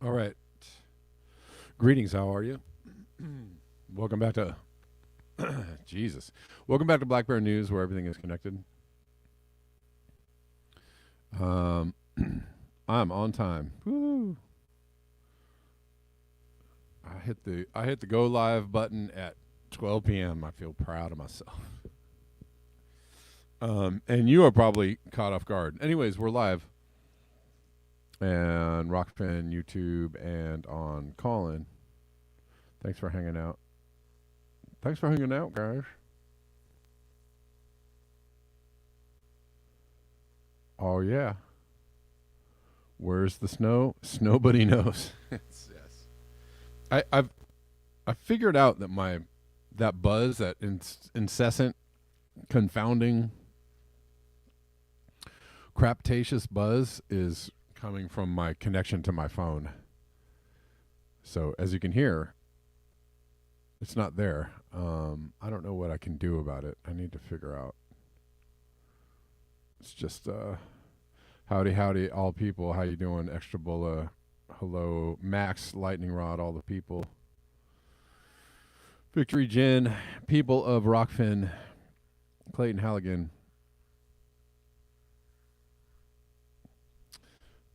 All right. Greetings. How are you? Welcome back to Jesus. Welcome back to Black Bear News, where everything is connected. Um, I'm on time. Woo! I hit the go live button at 12 p.m. I feel proud of myself. And you are probably caught off guard. Anyways, we're live and Rockfin, YouTube, and on Callin. Thanks for hanging out. Thanks for hanging out, guys. Oh yeah. Where's the snow? Nobody knows. Yes. I've I figured out that my that buzz, that incessant, confounding, craptacious buzz, is coming from my connection to my phone. So as you can hear, it's not there. I don't know what I can do about it. I need to figure out. It's just howdy, all people. How you doing, Extra Bulla? Hello, Max, Lightning Rod, all the people. Victory Gin, people of Rockfin, Clayton Halligan.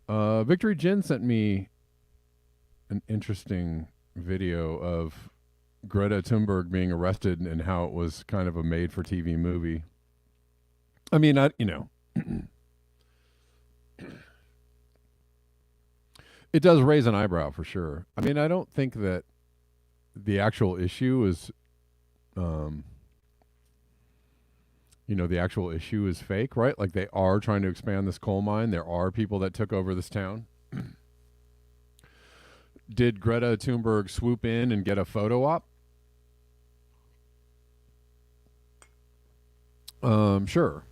Victory Gin sent me an interesting video of Greta Thunberg being arrested and how it was kind of a made-for-TV movie. I mean, it does raise an eyebrow for sure. I mean, I don't think that the actual issue is, um, the actual issue is fake, right? Like they are trying to expand this coal mine. There are people that took over this town. Did Greta Thunberg swoop in and get a photo op? Sure.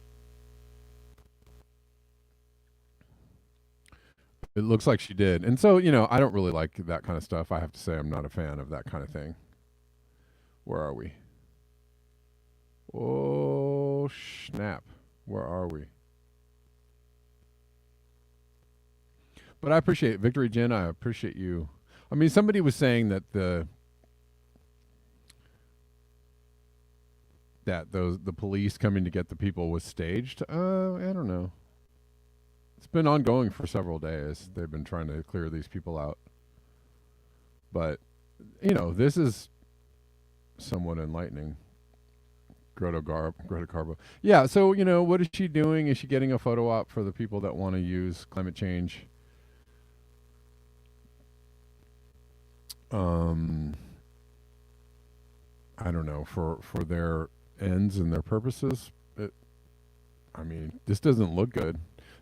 It looks like she did. And so, I don't really like that kind of stuff. I have to say I'm not a fan of that kind of thing. Where are we? Oh, snap. Where are we? But I appreciate Victory Jen. I appreciate you. I mean, somebody was saying that the police coming to get the people was staged. I don't know. It's been ongoing for several days. They've been trying to clear these people out. But, this is somewhat enlightening. Greta Garbo. Yeah, so, what is she doing? Is she getting a photo op for the people that want to use climate change? Um, I don't know, for their ends and their purposes. I mean, this doesn't look good.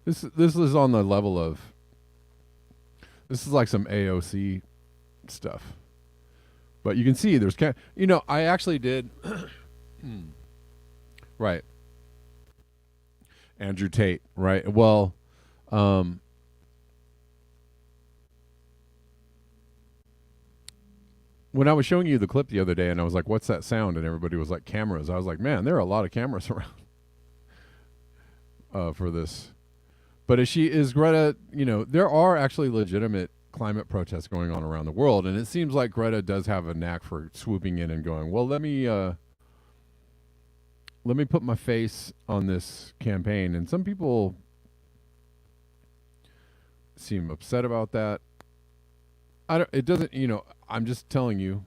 This is on the level of, this is like some AOC stuff. But you can see there's I actually did right. Andrew Tate, right? Well, um when I was showing you the clip the other day and I was like, "What's that sound?" and everybody was like, "Cameras." I was like, "Man, there are a lot of cameras around for this." But is Greta, there are actually legitimate climate protests going on around the world, and it seems like Greta does have a knack for swooping in and going, "Well, let me put my face on this campaign." And some people seem upset about that. I don't, it doesn't, I'm just telling you,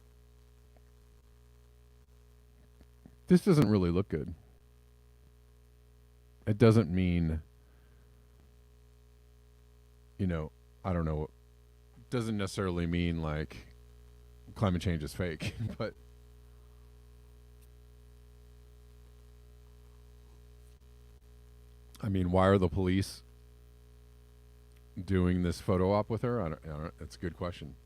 this doesn't really look good. It doesn't mean, I don't know, doesn't necessarily mean like climate change is fake, but I mean, why are the police doing this photo op with her? I don't, that's a good question.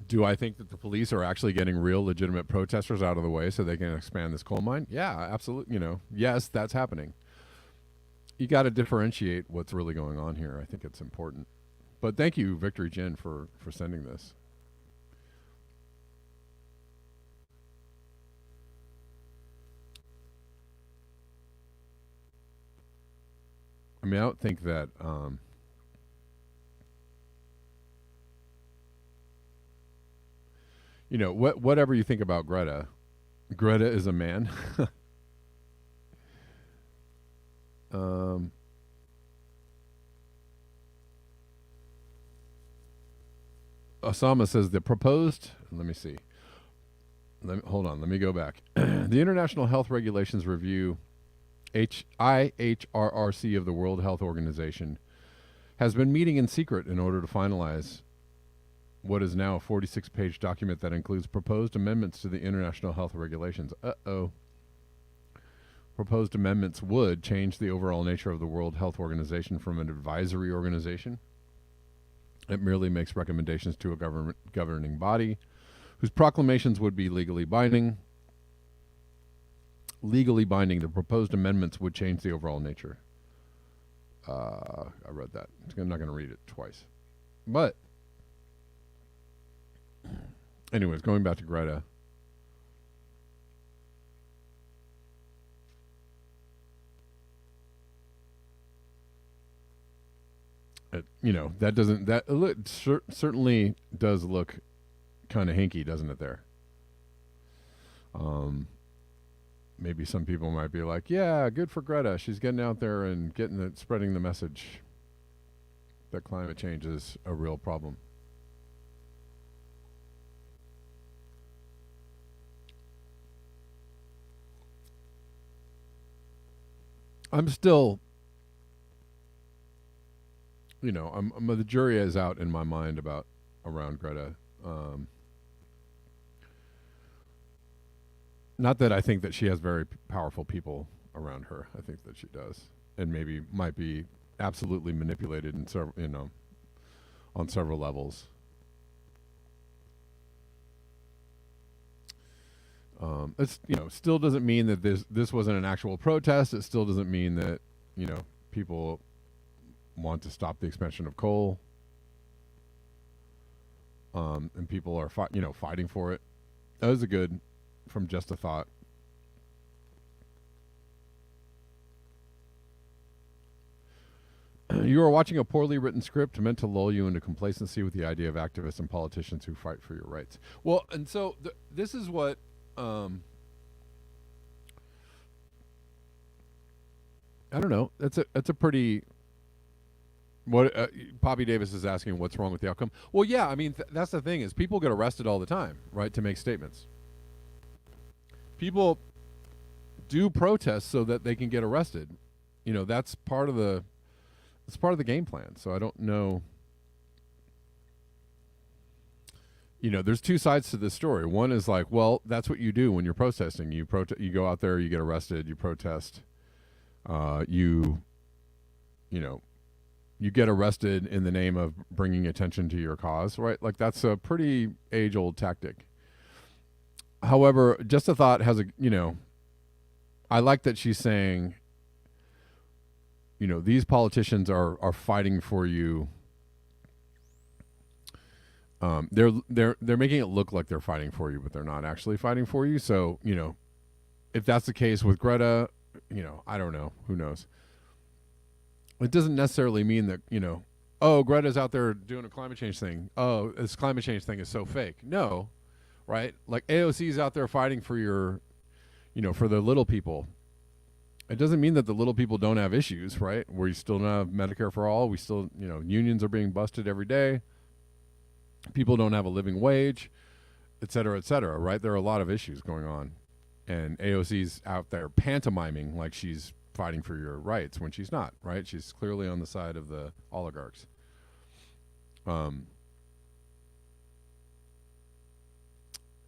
Do I think that the police are actually getting real legitimate protesters out of the way so they can expand this coal mine? Yeah, absolutely. Yes, that's happening. You got to differentiate what's really going on here. I think it's important. But thank you, Victory Jen, for sending this. I mean, I don't think that Whatever you think about Greta, Greta is a man. um, Osama says the proposed. Let me see. Hold on. Let me go back. The International Health Regulations Review, IHRRC of the World Health Organization, has been meeting in secret in order to finalize what is now a 46-page document that includes proposed amendments to the International Health Regulations. Proposed amendments would change the overall nature of the World Health Organization from an advisory organization. It merely makes recommendations to a governing body whose proclamations would be legally binding. Legally binding, the proposed amendments would change the overall nature. I read that. I'm not going to read it twice. But, anyways, going back to Greta. Certainly does look kind of hinky, doesn't it there? Maybe some people might be like, yeah, good for Greta. She's getting out there and spreading the message that climate change is a real problem. I'm still, the jury is out in my mind around Greta. Not that I think that she has very powerful people around her. I think that she does, and maybe might be absolutely manipulated in on several levels. It's still doesn't mean that this wasn't an actual protest. It still doesn't mean that people want to stop the expansion of coal, and people are fighting for it. That was a good from Just a Thought. You are watching a poorly written script meant to lull you into complacency with the idea of activists and politicians who fight for your rights. Well, and so this is what I don't know. That's a pretty. What Poppy Davis is asking, what's wrong with the outcome? Well, yeah, I mean that's the thing is people get arrested all the time, right, to make statements. People do protest so that they can get arrested. That's part of the game plan. So I don't know. There's two sides to this story. One is like, well, that's what you do when you're protesting. You go out there, you get arrested, you protest. You get arrested in the name of bringing attention to your cause, right? Like that's a pretty age-old tactic. However, Just a Thought has I like that she's saying, these politicians are fighting for you. They're making it look like they're fighting for you, but they're not actually fighting for you. So, if that's the case with Greta, I don't know. Who knows? It doesn't necessarily mean that, oh, Greta's out there doing a climate change thing. Oh, this climate change thing is so fake. No, right? Like AOC's out there fighting for your, for the little people. It doesn't mean that the little people don't have issues, right? Where you still don't have Medicare for all. We still, unions are being busted every day. People don't have a living wage, et cetera, right? There are a lot of issues going on. And AOC's out there pantomiming like she's fighting for your rights when she's not, right? She's clearly on the side of the oligarchs.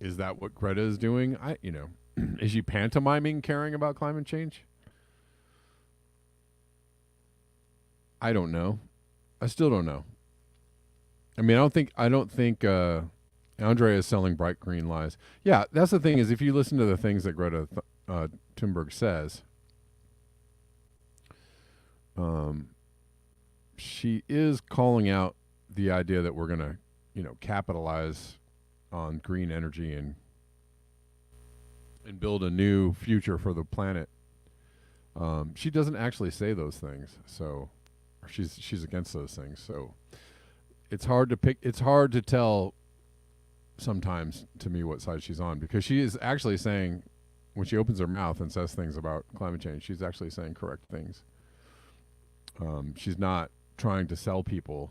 Is that what Greta is doing? Is she pantomiming caring about climate change? I don't know. I still don't know. I mean, I don't think Andrea is selling bright green lies. Yeah, that's the thing is if you listen to the things that Greta Thunberg says, she is calling out the idea that we're going to, capitalize on green energy and build a new future for the planet. She doesn't actually say those things, so she's against those things. So it's hard to tell sometimes to me what side she's on, because she is actually saying, when she opens her mouth and says things about climate change, she's actually saying correct things. She's not trying to sell people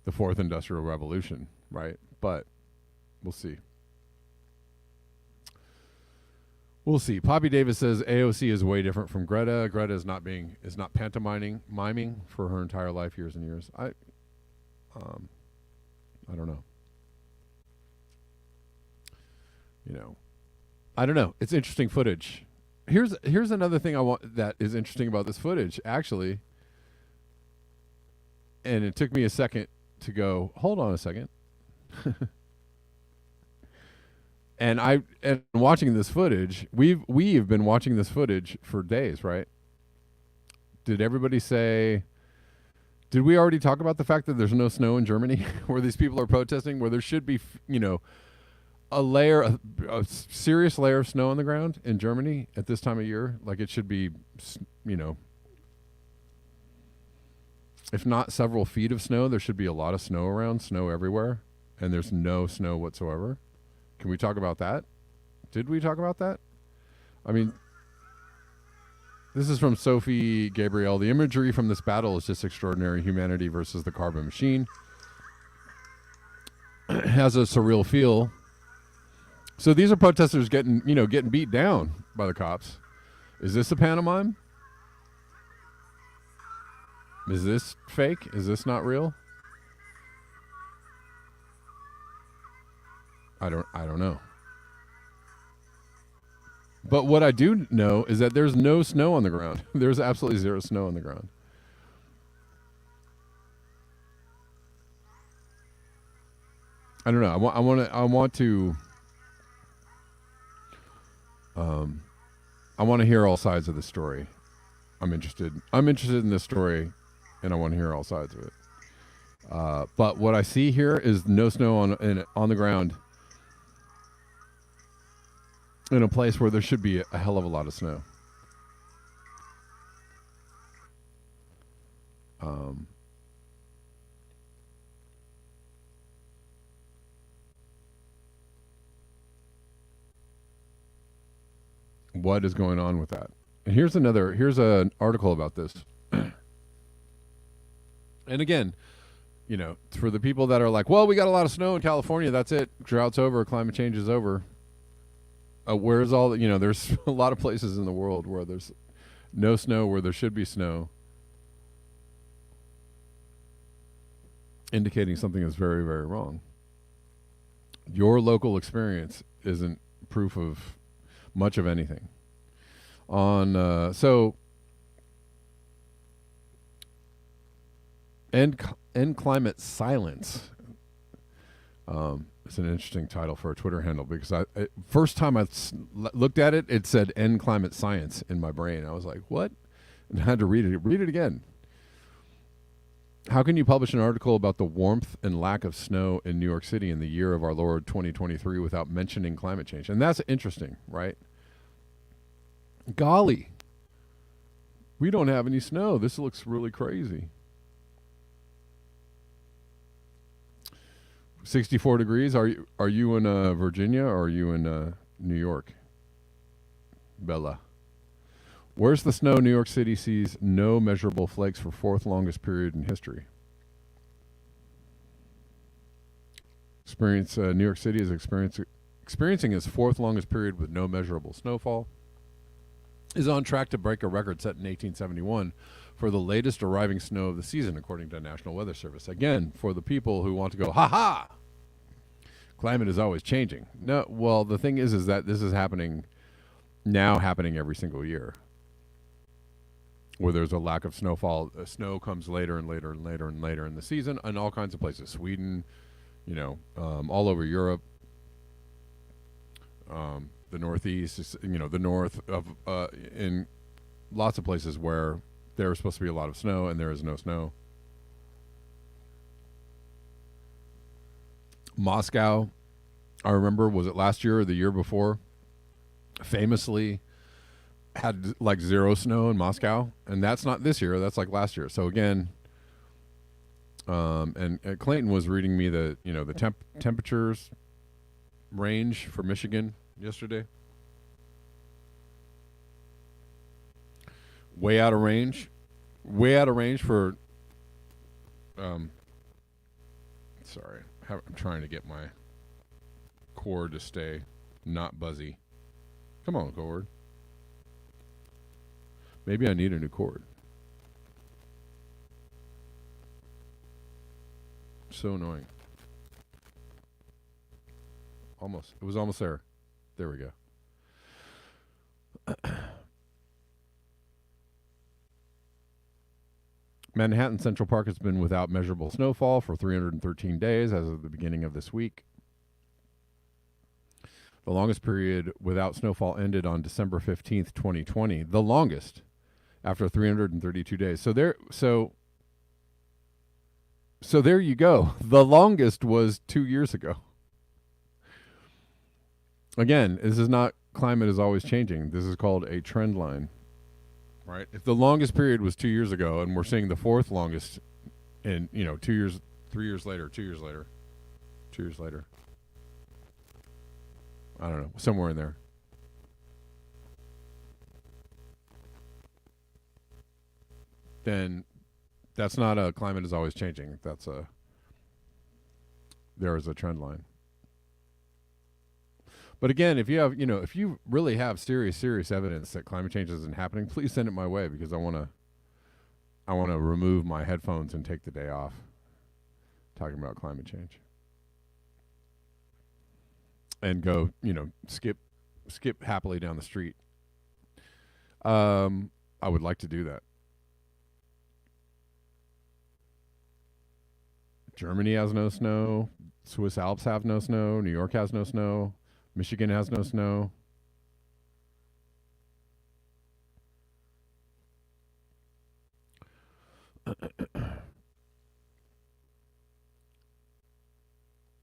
the fourth industrial revolution, right? But we'll see. We'll see. Poppy Davis says AOC is way different from Greta. Greta is not miming for her entire life, years and years. I don't know. I don't know. It's interesting footage. Here's another thing that is interesting about this footage, actually. And it took me a second to go, hold on a second. And watching this footage, we've been watching this footage for days, right? Did everybody say, did we already talk about the fact that there's no snow in Germany where these people are protesting, where there should be, a serious layer of snow on the ground in Germany at this time of year? Like, it should be, if not several feet of snow, there should be a lot of snow around, snow everywhere, and there's no snow whatsoever. Can we talk about that? Did we talk about that? I mean, this is from Sophie Gabriel. The imagery from this battle is just extraordinary. Humanity versus the carbon machine. It has a surreal feel. So these are protesters getting beat down by the cops. Is this a pantomime? Is this fake? Is this not real? I don't know. But what I do know is that there's no snow on the ground. There's absolutely zero snow on the ground. I don't know. I want to hear all sides of the story. I'm interested in this story, and I want to hear all sides of it. But what I see here is no snow on the ground in a place where there should be a hell of a lot of snow. What is going on with that? And here's an article about this. And again, for the people that are like, well, we got a lot of snow in California, that's it, drought's over, climate change is over. Where's all there's a lot of places in the world where there's no snow, where there should be snow, indicating something is very, very wrong. Your local experience isn't proof of much of anything. End climate silence. It's an interesting title for a Twitter handle, because first time I looked at it, it said "End Climate Science" in my brain. I was like, "What?" And I had to read it again. How can you publish an article about the warmth and lack of snow in New York City in the year of our Lord 2023 without mentioning climate change? And that's interesting, right? Golly, we don't have any snow. This looks really crazy. 64 degrees. Are you in Virginia, or are you in New York? Bella. Where's the snow? New York City sees no measurable flakes for fourth longest period in history. New York City is experiencing its fourth longest period with no measurable snowfall. Is on track to break a record set in 1871 for the latest arriving snow of the season, according to the National Weather Service. Again, for the people who want to go, ha, climate is always changing. No, well, the thing is that this is happening every single year, where there's a lack of snowfall. Snow comes later and later and later and later in the season in all kinds of places. Sweden, all over Europe, the Northeast, the north of, in lots of places where there's supposed to be a lot of snow and there is no snow. Moscow, I remember, was it last year or the year before, famously had like zero snow in Moscow, and that's not this year, that's like last year. So again, and Clayton was reading me the temperatures range for Michigan yesterday. Way out of range. Way out of range for. Sorry, I'm trying to get my cord to stay not buzzy. Come on, cord. Maybe I need a new cord. So annoying. Almost. It was almost there. There we go. Manhattan Central Park has been without measurable snowfall for 313 days as of the beginning of this week. The longest period without snowfall ended on December 15th, 2020. The longest after 332 days. So there you go. The longest was 2 years ago. Again, this is not climate is always changing. This is called a trend line. Right? If the longest period was 2 years ago and we're seeing the fourth longest in, 2 years, 3 years later, 2 years later, 2 years later. I don't know, somewhere in there. Then that's not a climate is always changing. There is a trend line. But again, if you have, if you really have serious evidence that climate change isn't happening, please send it my way because I want to remove my headphones and take the day off talking about climate change. And go, skip happily down the street. I would like to do that. Germany has no snow. Swiss Alps have no snow. New York has no snow. Michigan has no snow.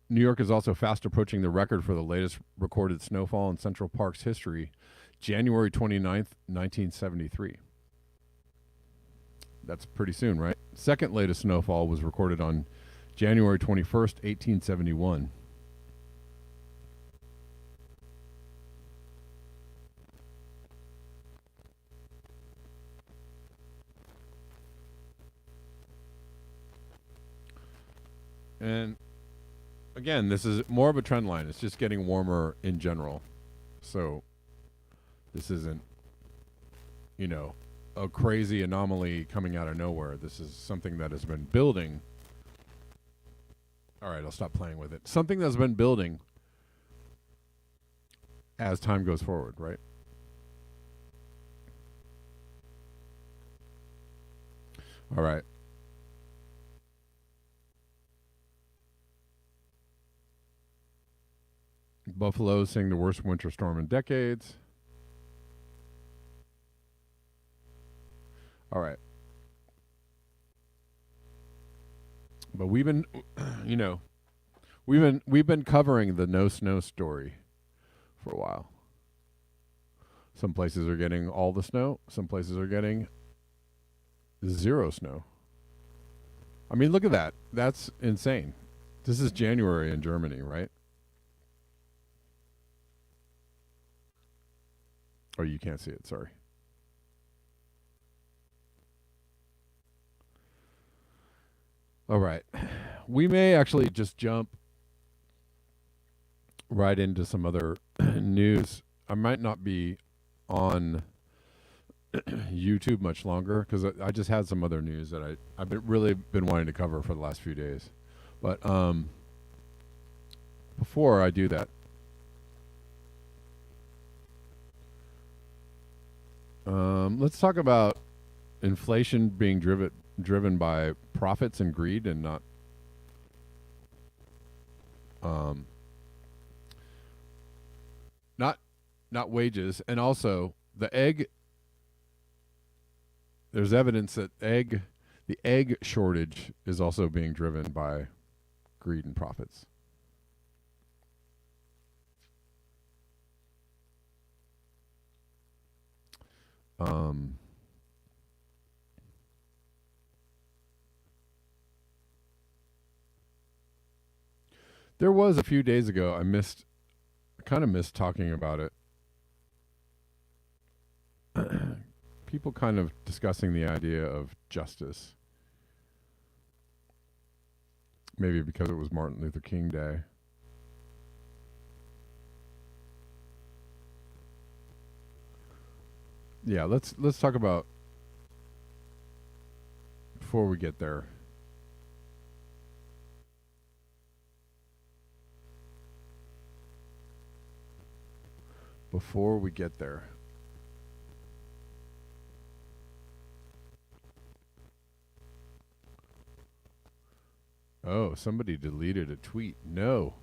New York is also fast approaching the record for the latest recorded snowfall in Central Park's history, January 29th, 1973. That's pretty soon, right? Second latest snowfall was recorded on January 21st, 1871. And again, this is more of a trend line. It's just getting warmer in general. So this isn't, a crazy anomaly coming out of nowhere. This is something that has been building. All right, I'll stop playing with it. Something that's been building as time goes forward, right? All right. Buffalo seeing the worst winter storm in decades. All right. But we've been, we've been covering the no snow story for a while. Some places are getting all the snow. Some places are getting zero snow. I mean, look at that. That's insane. This is January in Germany, right? Oh, you can't see it. Sorry. All right. We may actually just jump right into some other news. I might not be on YouTube much longer because I just had some other news that I've really been wanting to cover for the last few days. But before I do that, let's talk about inflation being driven by profits and greed and not wages. And also the egg, there's evidence that the egg shortage is also being driven by greed and profits. There was a few days ago, I missed kind of miss talking about it. People kind of discussing the idea of justice. Maybe because it was Martin Luther King Day. Yeah, let's talk about before we get there. Before we get there. Oh, somebody deleted a tweet. No.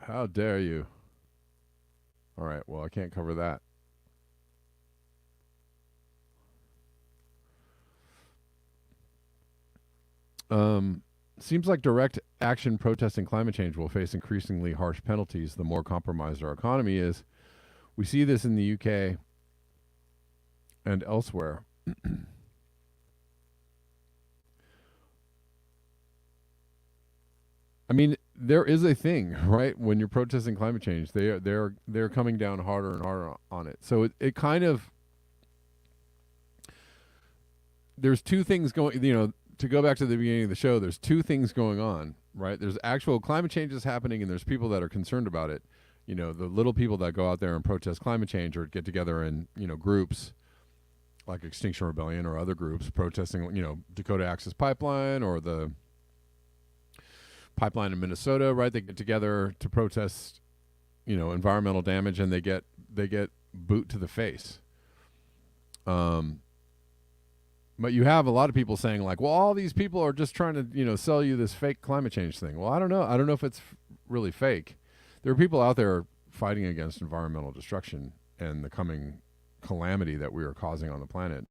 How dare you? All right, well, I can't cover that. Seems like direct action protesting climate change will face increasingly harsh penalties the more compromised our economy is. We see this in the UK and elsewhere. I mean, there is a thing, right? When you're protesting climate change, they're coming down harder and harder on it. So it kind of, there's two things going, to go back to the beginning of the show, there's two things going on, right? There's actual climate changes happening and there's people that are concerned about it. The little people that go out there and protest climate change or get together in, groups like Extinction Rebellion or other groups protesting, Dakota Access Pipeline or the pipeline in Minnesota, right? They get together to protest, environmental damage, and they get boot to the face. But you have a lot of people saying like, well, all these people are just trying to, sell you this fake climate change thing. Well, I don't know. I don't know if it's really fake. There are people out there fighting against environmental destruction and the coming calamity that we are causing on the planet.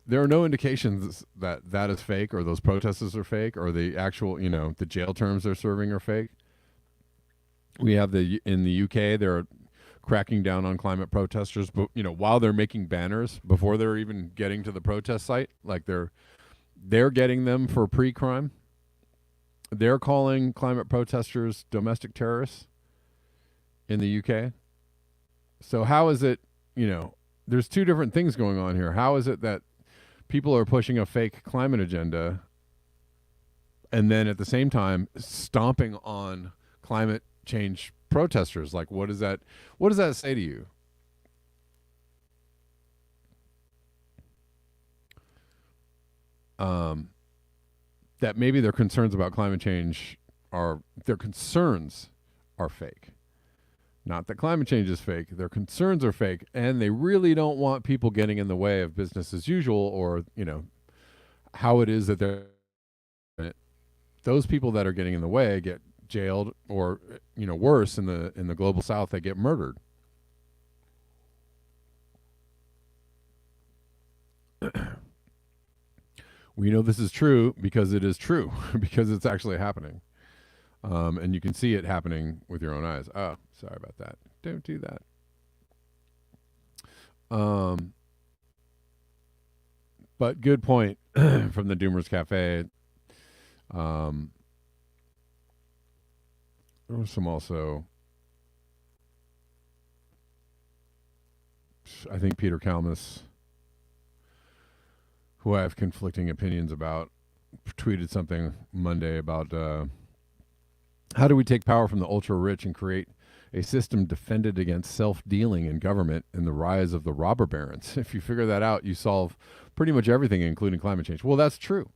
There are no indications that that is fake or those protesters are fake or the actual, the jail terms they're serving are fake. We have in the UK, they're cracking down on climate protesters, but while they're making banners before they're even getting to the protest site, like they're getting them for pre-crime. They're calling climate protesters domestic terrorists in the UK. So how is it, there's two different things going on here. How is it that people are pushing a fake climate agenda and then at the same time stomping on climate change protesters? Like, what does that say to you? That maybe their concerns about climate change are fake. Not that climate change is fake. Their concerns are fake, and they really don't want people getting in the way of business as usual, or how it is that those people that are getting in the way get jailed, or worse, in the global south, they get murdered. We know this is true because it is true, because it's actually happening. And you can see it happening with your own eyes. Oh, sorry about that. Don't do that. But good point from the Doomers Cafe. There was some also, I think Peter Kalmus, who I have conflicting opinions about, tweeted something Monday about how do we take power from the ultra rich and create a system defended against self-dealing in government and the rise of the robber barons. If you figure that out, you solve pretty much everything, including climate change. Well, that's true.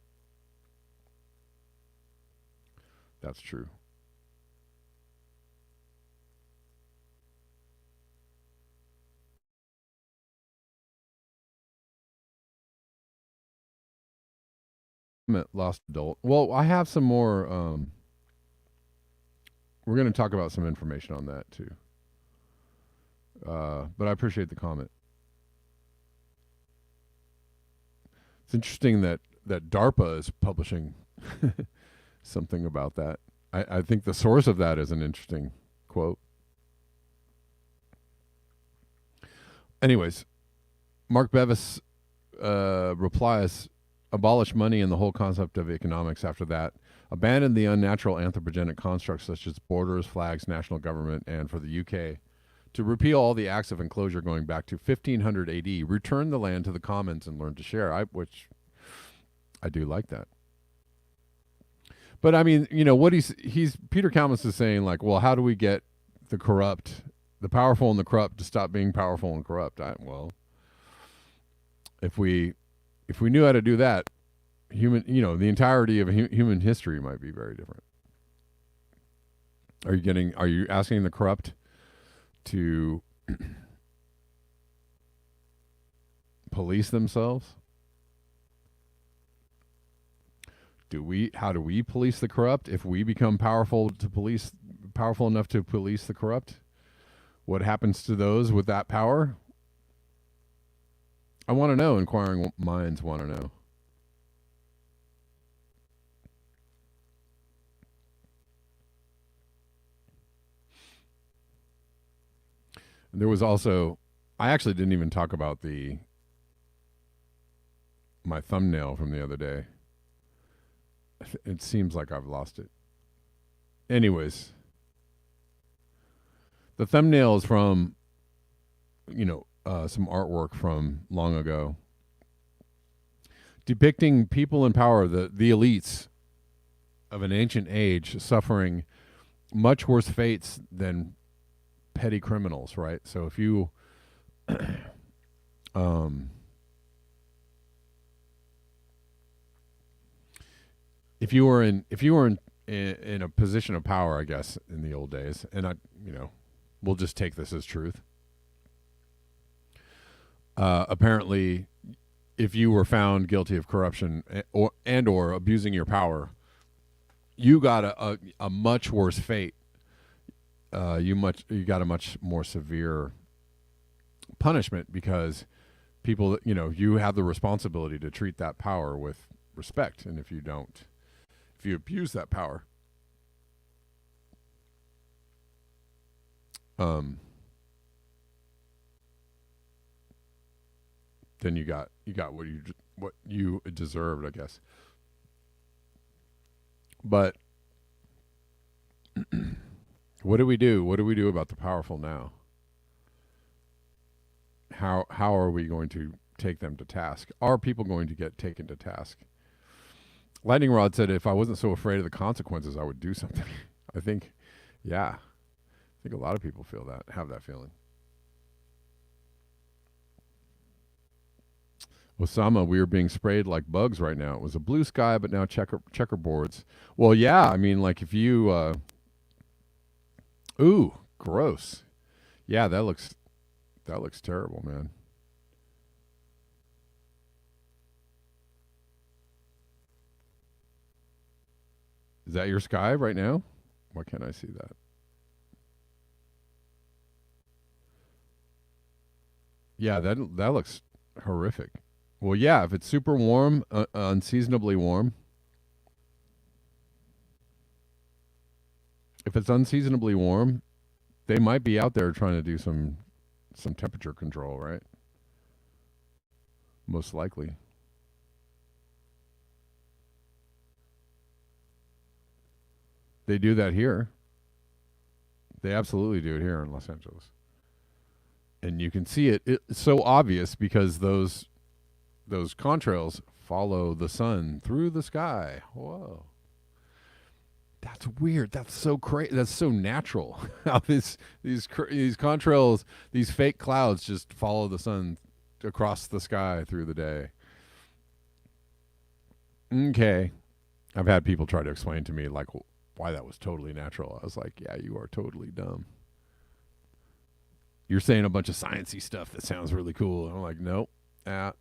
That's true. Lost adult. Well, I have some more. We're going to talk about some information on that too. But I appreciate the comment. It's interesting that DARPA is publishing something about that. I think the source of that is an interesting quote. Anyways, Mark Bevis replies abolish money and the whole concept of economics after that, abandon the unnatural anthropogenic constructs such as borders, flags, national government, and for the UK, to repeal all the acts of enclosure going back to 1500 AD, return the land to the commons and learn to share, which I do like that. But I mean, what he's Peter Kalmus is saying, like, well, how do we get the powerful and the corrupt to stop being powerful and corrupt? Well, if we knew how to do that, the entirety of human history might be very different. Are you asking the corrupt to police themselves? How do we police the corrupt? If we become powerful enough to police the corrupt, what happens to those with that power? I want to know. Inquiring minds want to know. And there was also, I actually didn't even talk about my thumbnail from the other day. It seems like I've lost it. Anyways, the thumbnail is from, some artwork from long ago, depicting people in power, the elites of an ancient age, suffering much worse fates than petty criminals, right? So if you if you were in a position of power, I guess, in the old days, and we'll just take this as truth. Apparently, if you were found guilty of corruption or abusing your power, you got a much worse fate. You got a much more severe punishment, because people, you have the responsibility to treat that power with respect, and if you abuse that power, then you got what you deserved, I guess. But what do we do? What do we do about the powerful now? How are we going to take them to task? Are people going to get taken to task? Lightning Rod said, if I wasn't so afraid of the consequences, I would do something. I think a lot of people have that feeling. Osama, we are being sprayed like bugs right now. It was a blue sky, but now checkerboards. Well, yeah, I mean, like if you, ooh, gross. Yeah, that looks terrible, man. Is that your sky right now? Why can't I see that? Yeah, that looks horrific. Well, yeah, if it's super warm, unseasonably warm. If it's unseasonably warm, they might be out there trying to do some temperature control, right? Most likely. They do that here. They absolutely do it here in Los Angeles. And you can see it. It's so obvious because those contrails follow the sun through the sky. Whoa. That's weird. That's so crazy. That's so natural. How these contrails, these fake clouds just follow the sun across the sky through the day. Okay. I've had people try to explain to me like why that was totally natural. I was like, yeah, you are totally dumb. You're saying a bunch of sciencey stuff that sounds really cool. And I'm like, nope. Nah.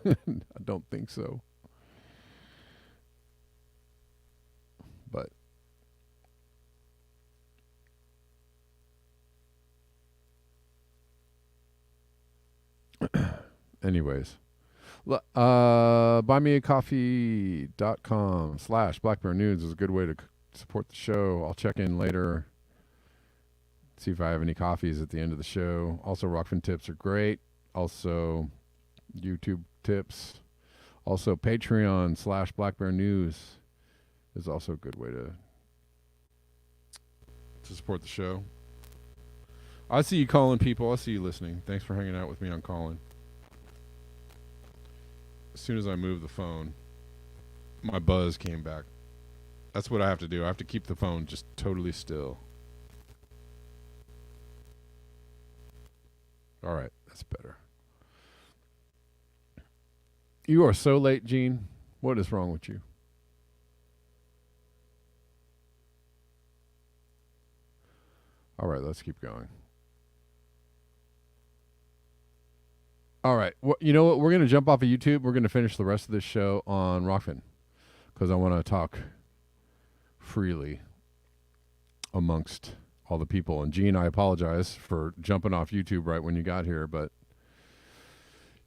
I don't think so. But anyways, buymeacoffee.com/blackbearnews is a good way to support the show. I'll check in later, see if I have any coffees at the end of the show. Also, Rockfin tips are great. Also, YouTube tips. Also, Patreon/Black Bear News is also a good way to support the show. I see you calling, people. I see you listening. Thanks for hanging out with me on calling. As soon as I moved the phone, my buzz came back. That's what I have to do. I have to keep the phone just totally still. All right, that's better. You are so late, Gene. What is wrong with you? All right, let's keep going. All right. Well, you know what? We're going to jump off of YouTube. We're going to finish the rest of this show on Rokfin because I want to talk freely amongst all the people. And Gene, I apologize for jumping off YouTube right when you got here, but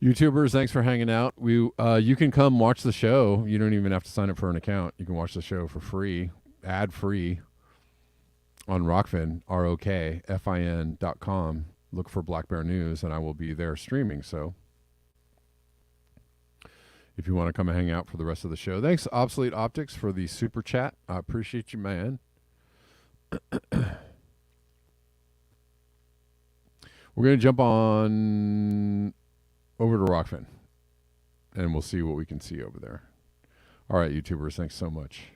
YouTubers, thanks for hanging out. You can come watch the show. You don't even have to sign up for an account. You can watch the show for free, ad free, on Rokfin, ROKFIN.com. Look for Black Bear News, and I will be there streaming. So if you want to come and hang out for the rest of the show. Thanks, Obsolete Optics, for the super chat. I appreciate you, man. We're going to jump on over to Rokfin, and we'll see what we can see over there. All right, YouTubers, thanks so much.